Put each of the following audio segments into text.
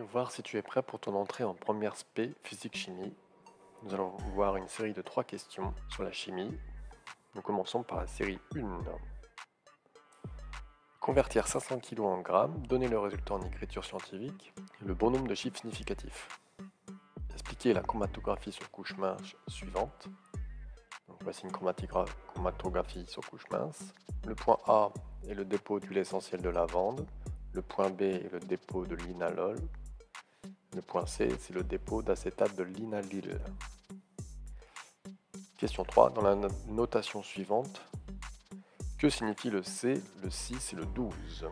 voir si tu es prêt pour ton entrée en première spé physique-chimie. Nous allons voir une série de 3 questions sur la chimie. Nous commençons par la série 1. Convertir 500 kg en grammes, donner le résultat en écriture scientifique et le bon nombre de chiffres significatifs. Expliquer la chromatographie sur couche mince suivante. Donc voici une chromatographie sur couche mince. Le point A est le dépôt d'huile essentielle de lavande. Le point B est le dépôt de linalol. Le point C, c'est le dépôt d'acétate de linalyle. Question 3. Dans la notation suivante, que signifie le C, le 6 et le 12?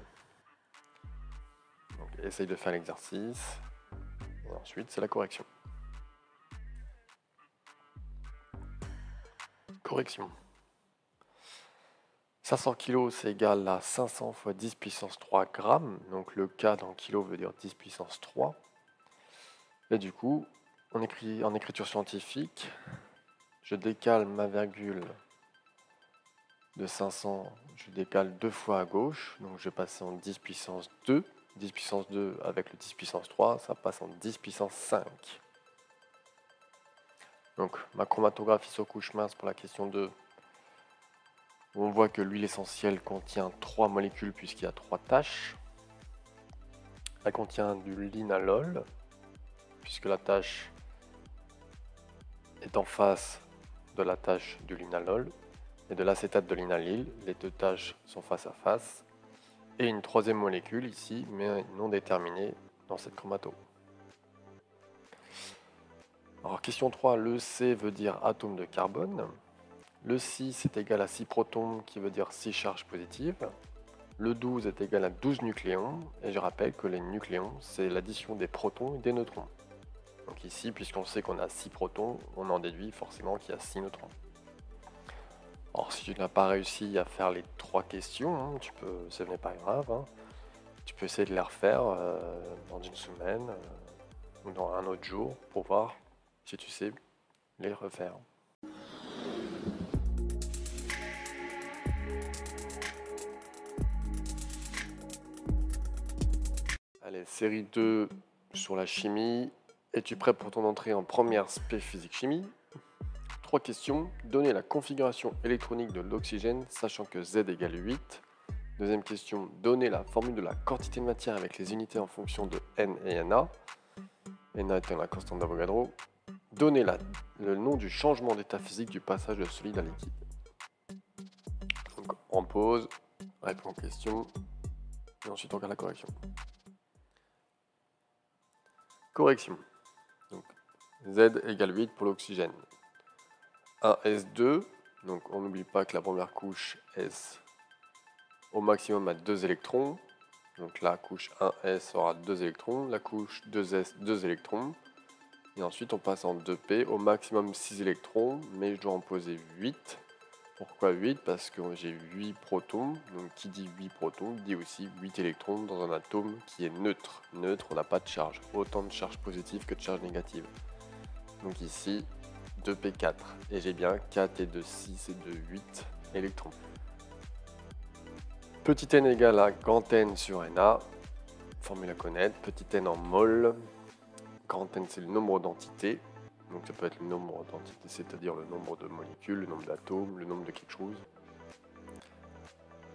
Donc, essaye de faire l'exercice. Et ensuite, c'est la correction. Correction. 500 kg, c'est égal à 500 fois 10 puissance 3 grammes. Donc le K dans kilo veut dire 10 puissance 3. Et du coup, on écrit en écriture scientifique, je décale ma virgule de 500, je décale 2 fois à gauche, donc je vais passer en 10 puissance 2. 10 puissance 2 avec le 10 puissance 3, ça passe en 10 puissance 5. Donc ma chromatographie sur couche mince pour la question 2, on voit que l'huile essentielle contient 3 molécules puisqu'il y a 3 tâches. Elle contient du linalol, puisque la tâche est en face de la tâche du linalol, et de l'acétate de linalyle, les deux tâches sont face à face, et une troisième molécule ici, mais non déterminée dans cette chromato. Alors question 3, le C veut dire atome de carbone, le 6 est égal à 6 protons qui veut dire 6 charges positives, le 12 est égal à 12 nucléons, et je rappelle que les nucléons c'est l'addition des protons et des neutrons. Donc ici, puisqu'on sait qu'on a 6 protons, on en déduit forcément qu'il y a 6 neutrons. Alors si tu n'as pas réussi à faire les 3 questions, ce n'est pas grave, tu peux essayer de les refaire dans une semaine ou dans un autre jour pour voir si tu sais les refaire. Allez, série 2 sur la chimie. Es-tu prêt pour ton entrée en première spé physique-chimie? 3 questions. Donner la configuration électronique de l'oxygène, sachant que Z égale 8. Deuxième question. Donner la formule de la quantité de matière avec les unités en fonction de N et Na. Na étant la constante d'Avogadro. Donner le nom du changement d'état physique du passage de solide à liquide. Donc, en pause, réponds aux questions, et ensuite on regarde la correction. Correction. Donc, Z égale 8 pour l'oxygène. 1s2, donc on n'oublie pas que la première couche S au maximum a 2 électrons, donc la couche 1s aura 2 électrons, la couche 2s 2 électrons, et ensuite on passe en 2p, au maximum 6 électrons, mais je dois en poser 8. Pourquoi 8? Parce que j'ai 8 protons, donc qui dit 8 protons dit aussi 8 électrons dans un atome qui est neutre. Neutre, on n'a pas de charge, autant de charge positive que de charge négative. Donc ici, 2p4, et j'ai bien 4 et 2, 6 et 2, 8 électrons. Petit n égale à grand N sur Na, formule à connaître, petit n en mol, grand N c'est le nombre d'entités, donc ça peut être le nombre d'entités, c'est-à-dire le nombre de molécules, le nombre d'atomes, le nombre de quelque chose,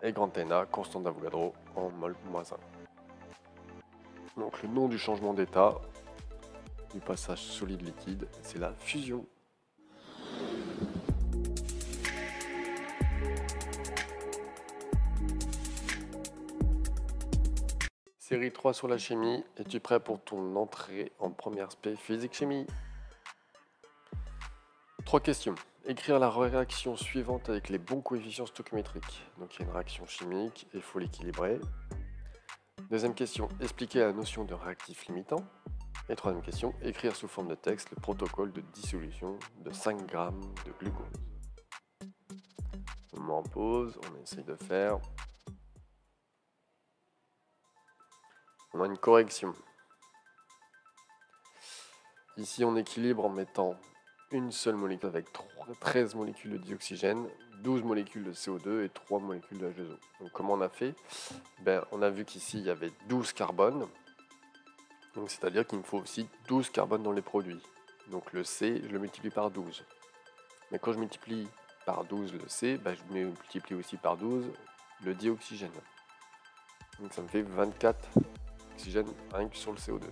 et grand Na, constante d'Avogadro en mol moins 1. Donc le nom du changement d'état du passage solide-liquide, c'est la fusion. Série 3 sur la chimie, es-tu prêt pour ton entrée en première spé physique-chimie? 3 questions. Écrire la réaction suivante avec les bons coefficients stoichiométriques. Donc il y a une réaction chimique et il faut l'équilibrer. Deuxième question, expliquer la notion de réactif limitant. Et troisième question, écrire sous forme de texte le protocole de dissolution de 5 g de glucose. On met en pause, on essaye de faire. On a une correction. Ici, on équilibre en mettant une seule molécule avec 13 molécules de dioxygène, 12 molécules de CO2 et 3 molécules de H2O. Donc comment on a fait? On a vu qu'ici, il y avait 12 carbones. Donc c'est-à-dire qu'il me faut aussi 12 carbone dans les produits. Donc le C, je le multiplie par 12. Mais quand je multiplie par 12 le C, je multiplie aussi par 12 le dioxygène. Donc ça me fait 24 oxygènes rien que sur le CO2.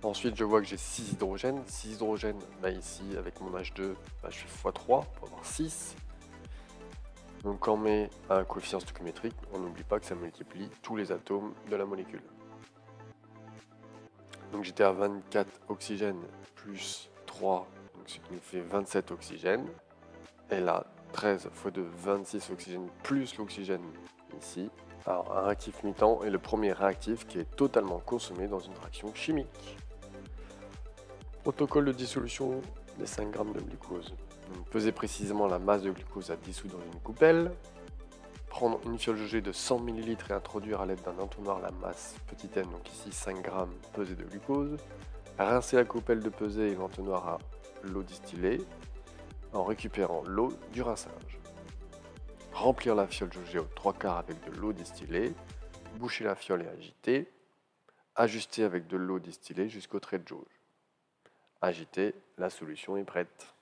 Ensuite, je vois que j'ai 6 hydrogènes. 6 hydrogènes, ici, avec mon H2, je fais x3 pour avoir 6. Donc quand on met un coefficient stoichiométrique, on n'oublie pas que ça multiplie tous les atomes de la molécule. Donc j'étais à 24 oxygènes plus 3, donc ce qui nous fait 27 oxygènes. Et là, 13 fois 2, 26 oxygènes plus l'oxygène ici. Alors un réactif mi-temps est le premier réactif qui est totalement consommé dans une réaction chimique. Protocole de dissolution des 5 g de glucose. Donc, peser précisément la masse de glucose à dissoudre dans une coupelle. Prendre une fiole jaugée de 100 ml et introduire à l'aide d'un entonnoir la masse petit n, donc ici 5 g pesée de glucose. Rincer la coupelle de pesée et l'entonnoir à l'eau distillée en récupérant l'eau du rinçage. Remplir la fiole jaugée aux 3/4 avec de l'eau distillée. Boucher la fiole et agiter. Ajuster avec de l'eau distillée jusqu'au trait de jauge. Agiter, la solution est prête.